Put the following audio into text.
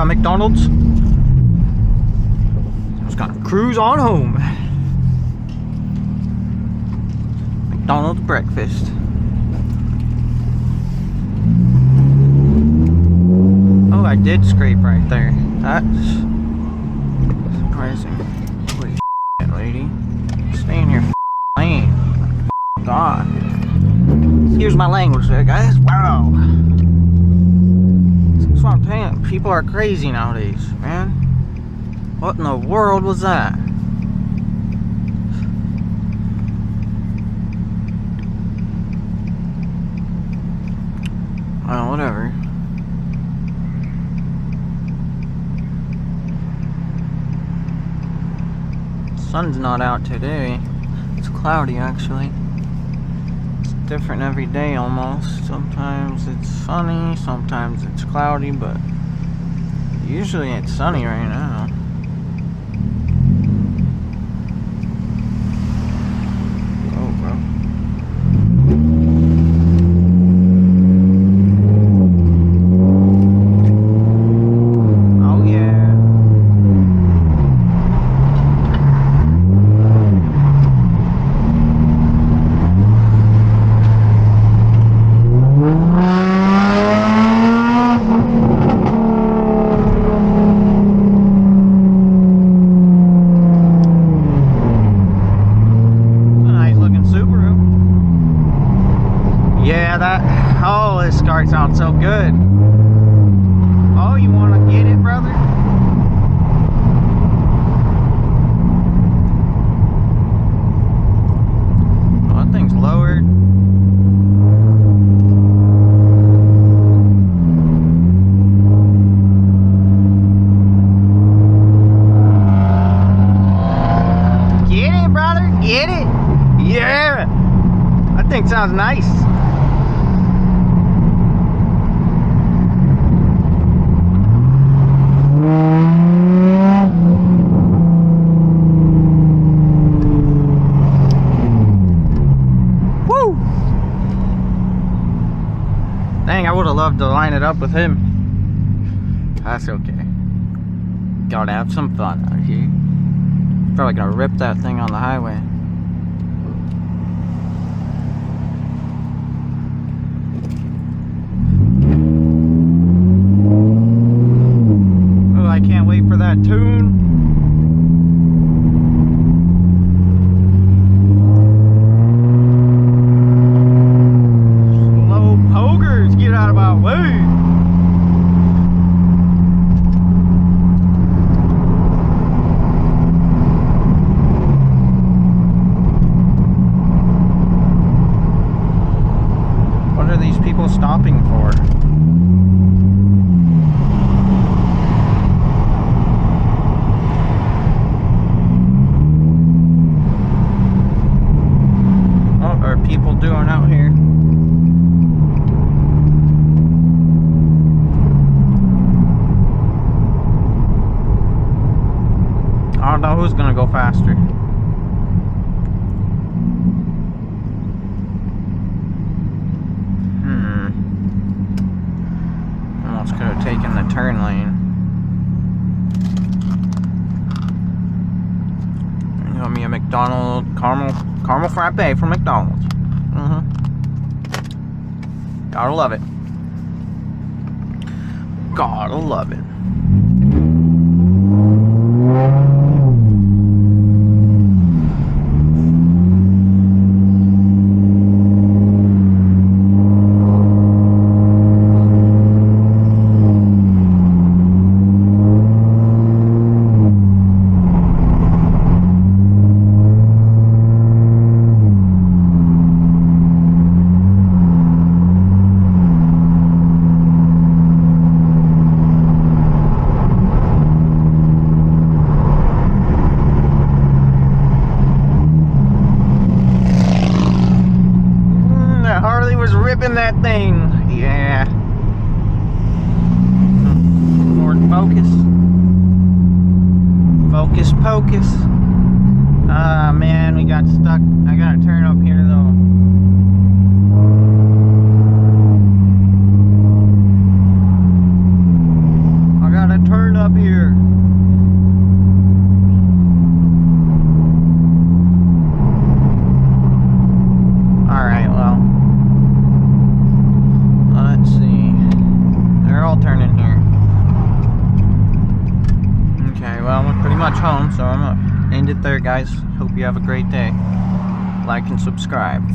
McDonald's. Just gonna cruise on home. McDonald's breakfast. Oh, I did scrape right there. That's surprising. Holy shit, lady. Stay in your lane. God. Excuse my language there, guys. Wow. That's what I'm saying. People are crazy nowadays, man. What in the world was that? Oh, whatever. Sun's not out today. It's cloudy actually. It's different every day almost. Sometimes it's sunny, sometimes it's cloudy, but usually it's sunny right now. Oh, bro. Oh, this car sounds so good. Oh, you want to get it, brother? Oh, that thing's lowered. Get it, brother. Get it. Yeah. That thing sounds nice. Dang, I would have loved to line it up with him. That's okay. Gotta have some fun out here. Probably gonna rip that thing on the highway. Oh, I can't wait for that tune. Get out of my way. What are these people stopping for? What are people doing out here? I don't know who's gonna go faster. Almost could have taken the turn lane. You got me a McDonald's caramel frappe from McDonald's. Gotta love it. Gotta love it. Ripping that thing, yeah. Ford Focus, Focus Pocus. Ah man, we got stuck. I gotta turn up here though. I gotta turn up here. Alright, well. Let's see. They're all turning here. Okay, well, we're pretty much home, so I'm gonna end it there, guys. Hope you have a great day. Like and subscribe.